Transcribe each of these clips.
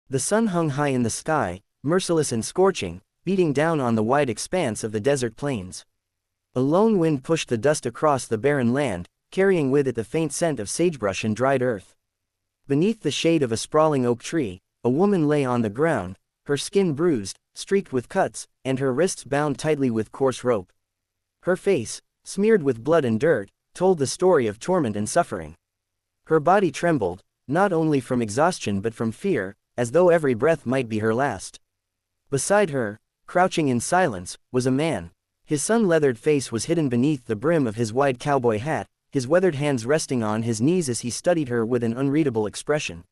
The sun hung high in the sky, merciless and scorching, beating down on the wide expanse of the desert plains. A lone wind pushed the dust across the barren land, carrying with it the faint scent of sagebrush and dried earth. Beneath the shade of a sprawling oak tree, a woman lay on the ground, her skin bruised, streaked with cuts, and her wrists bound tightly with coarse rope. Her face, smeared with blood and dirt, told the story of torment and suffering. Her body trembled, not only from exhaustion but from fear, as though every breath might be her last. Beside her, crouching in silence, was a man. His sun-leathered face was hidden beneath the brim of his wide cowboy hat, his weathered hands resting on his knees as he studied her with an unreadable expression.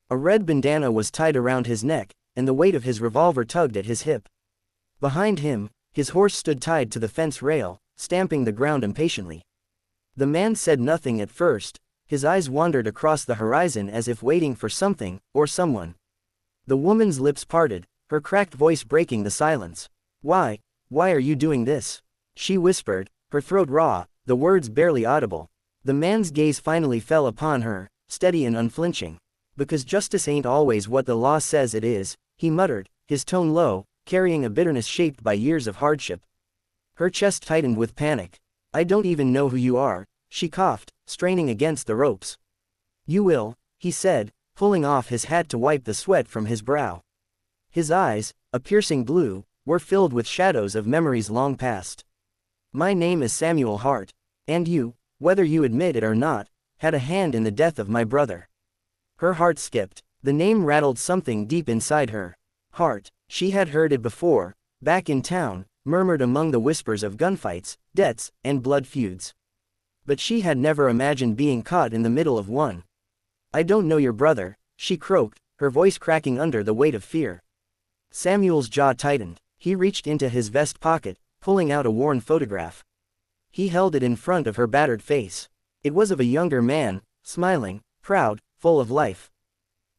A red bandana was tied around his neck, and the weight of his revolver tugged at his hip. Behind him, his horse stood tied to the fence rail, stamping the ground impatiently. The man said nothing at first, his eyes wandered across the horizon as if waiting for something, or someone. The woman's lips parted, her cracked voice breaking the silence. Why are you doing this?" she whispered, her throat raw, the words barely audible. The man's gaze finally fell upon her, steady and unflinching. "Because justice ain't always what the law says it is," he muttered, his tone low, carrying a bitterness shaped by years of hardship. Her chest tightened with panic. "I don't even know who you are," she coughed, straining against the ropes. "You will," he said, pulling off his hat to wipe the sweat from his brow. His eyes, a piercing blue, were filled with shadows of memories long past. "My name is Samuel Hart. And you, whether you admit it or not, had a hand in the death of my brother." Her heart skipped. The name rattled something deep inside her. Hart, she had heard it before, back in town, murmured among the whispers of gunfights, debts, and blood feuds. But she had never imagined being caught in the middle of one. "I don't know your brother," she croaked, her voice cracking under the weight of fear. Samuel's jaw tightened. He reached into his vest pocket, pulling out a worn photograph. He held it in front of her battered face. It was of a younger man, smiling, proud, full of life.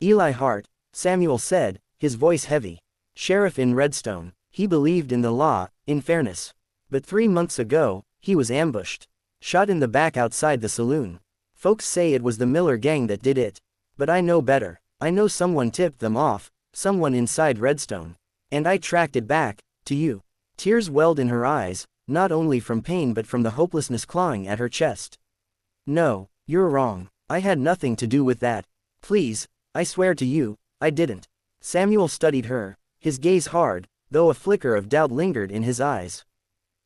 "Eli Hart," Samuel said, his voice heavy. "Sheriff in Redstone. He believed in the law, in fairness. But 3 months ago, he was ambushed. Shot in the back outside the saloon. Folks say it was the Miller gang that did it. But I know better. I know someone tipped them off, someone inside Redstone. And I tracked it back, to you." Tears welled in her eyes, not only from pain but from the hopelessness clawing at her chest. "No, you're wrong. I had nothing to do with that. Please, I swear to you, I didn't." Samuel studied her, his gaze hard, though a flicker of doubt lingered in his eyes.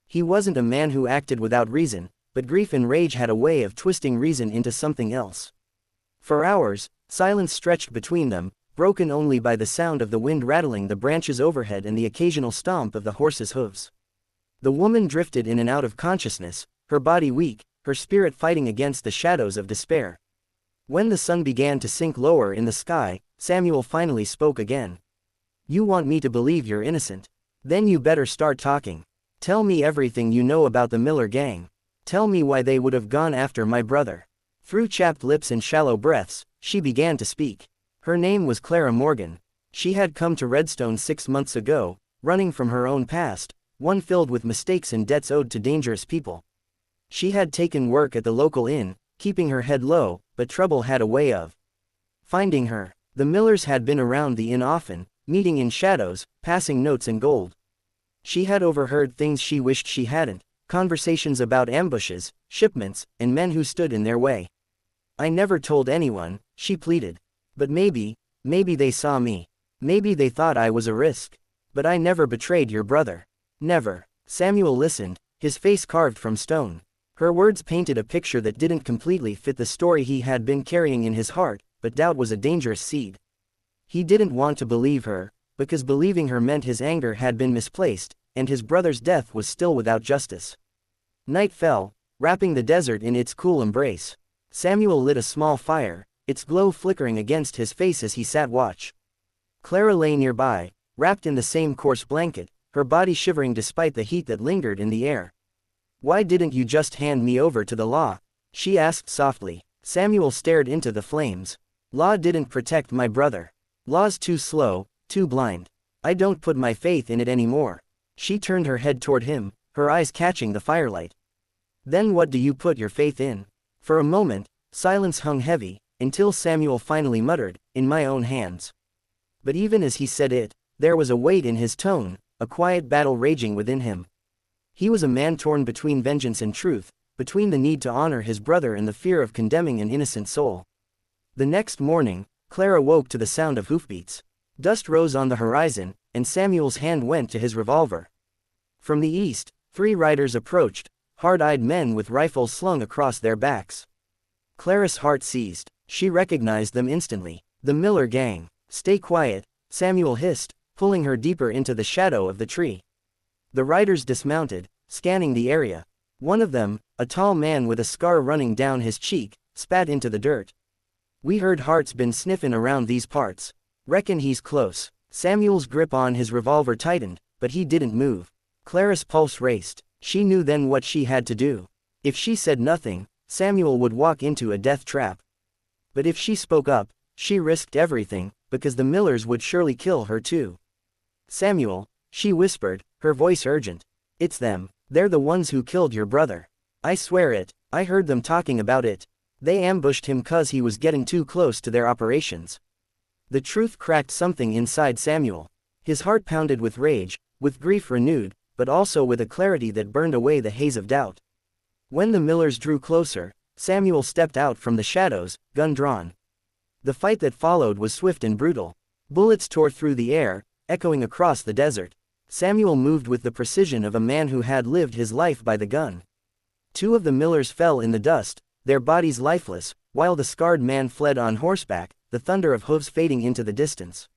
He wasn't a man who acted without reason, but grief and rage had a way of twisting reason into something else. For hours, silence stretched between them, broken only by the sound of the wind rattling the branches overhead and the occasional stomp of the horse's hooves. The woman drifted in and out of consciousness, her body weak, her spirit fighting against the shadows of despair. When the sun began to sink lower in the sky, Samuel finally spoke again. "You want me to believe you're innocent? Then you better start talking. Tell me everything you know about the Miller gang. Tell me why they would have gone after my brother." Through chapped lips and shallow breaths, she began to speak. Her name was Clara Morgan. She had come to Redstone 6 months ago, running from her own past, one filled with mistakes and debts owed to dangerous people. She had taken work at the local inn, keeping her head low, but trouble had a way of finding her. The Millers had been around the inn often, meeting in shadows, passing notes and gold. She had overheard things she wished she hadn't, conversations about ambushes, shipments, and men who stood in their way. "I never told anyone," she pleaded. "But maybe they saw me. Maybe they thought I was a risk. But I never betrayed your brother. Never." Samuel listened, his face carved from stone. Her words painted a picture that didn't completely fit the story he had been carrying in his heart, but doubt was a dangerous seed. He didn't want to believe her, because believing her meant his anger had been misplaced, and his brother's death was still without justice. Night fell, wrapping the desert in its cool embrace. Samuel lit a small fire, its glow flickering against his face as he sat watch. Clara lay nearby, wrapped in the same coarse blanket, her body shivering despite the heat that lingered in the air. "Why didn't you just hand me over to the law?" she asked softly. Samuel stared into the flames. "Law didn't protect my brother. Law's too slow, too blind. I don't put my faith in it anymore." She turned her head toward him, her eyes catching the firelight. "Then what do you put your faith in?" For a moment, silence hung heavy, until Samuel finally muttered, "In my own hands." But even as he said it, there was a weight in his tone, a quiet battle raging within him. He was a man torn between vengeance and truth, between the need to honor his brother and the fear of condemning an innocent soul. The next morning, Clara woke to the sound of hoofbeats. Dust rose on the horizon, and Samuel's hand went to his revolver. From the east, 3 riders approached, hard-eyed men with rifles slung across their backs. Clara's heart seized. She recognized them instantly. The Miller gang. "Stay quiet," Samuel hissed, pulling her deeper into the shadow of the tree. The riders dismounted, scanning the area. One of them, a tall man with a scar running down his cheek, spat into the dirt. "We heard Hart's been sniffin' around these parts. Reckon he's close." Samuel's grip on his revolver tightened, but he didn't move. Clara's pulse raced. She knew then what she had to do. If she said nothing, Samuel would walk into a death trap. But if she spoke up, she risked everything, because the Millers would surely kill her too. "Samuel," she whispered, her voice urgent. "It's them. They're the ones who killed your brother. I swear it, I heard them talking about it. They ambushed him 'cause he was getting too close to their operations." The truth cracked something inside Samuel. His heart pounded with rage, with grief renewed, but also with a clarity that burned away the haze of doubt. When the Millers drew closer, Samuel stepped out from the shadows, gun drawn. The fight that followed was swift and brutal. Bullets tore through the air, echoing across the desert. Samuel moved with the precision of a man who had lived his life by the gun. 2 of the Millers fell in the dust, their bodies lifeless, while the scarred man fled on horseback, the thunder of hooves fading into the distance.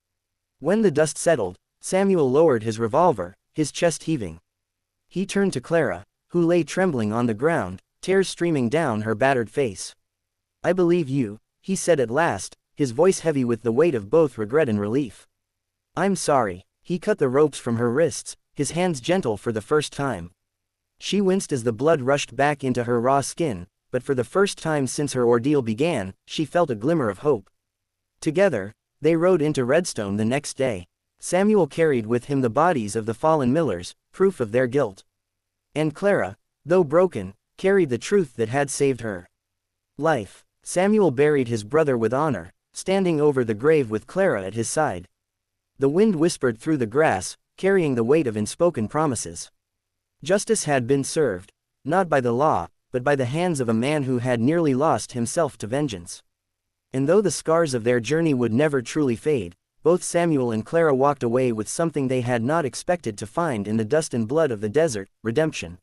When the dust settled, Samuel lowered his revolver, his chest heaving. He turned to Clara, who lay trembling on the ground, tears streaming down her battered face. "I believe you," he said at last, his voice heavy with the weight of both regret and relief. "I'm sorry." He cut the ropes from her wrists, his hands gentle for the first time. She winced as the blood rushed back into her raw skin, but for the first time since her ordeal began, she felt a glimmer of hope. Together, they rode into Redstone the next day. Samuel carried with him the bodies of the fallen Millers, proof of their guilt. And Clara, though broken, carried the truth that had saved her life. Samuel buried his brother with honor, standing over the grave with Clara at his side. The wind whispered through the grass, carrying the weight of unspoken promises. Justice had been served, not by the law, but by the hands of a man who had nearly lost himself to vengeance. And though the scars of their journey would never truly fade, both Samuel and Clara walked away with something they had not expected to find in the dust and blood of the desert: redemption.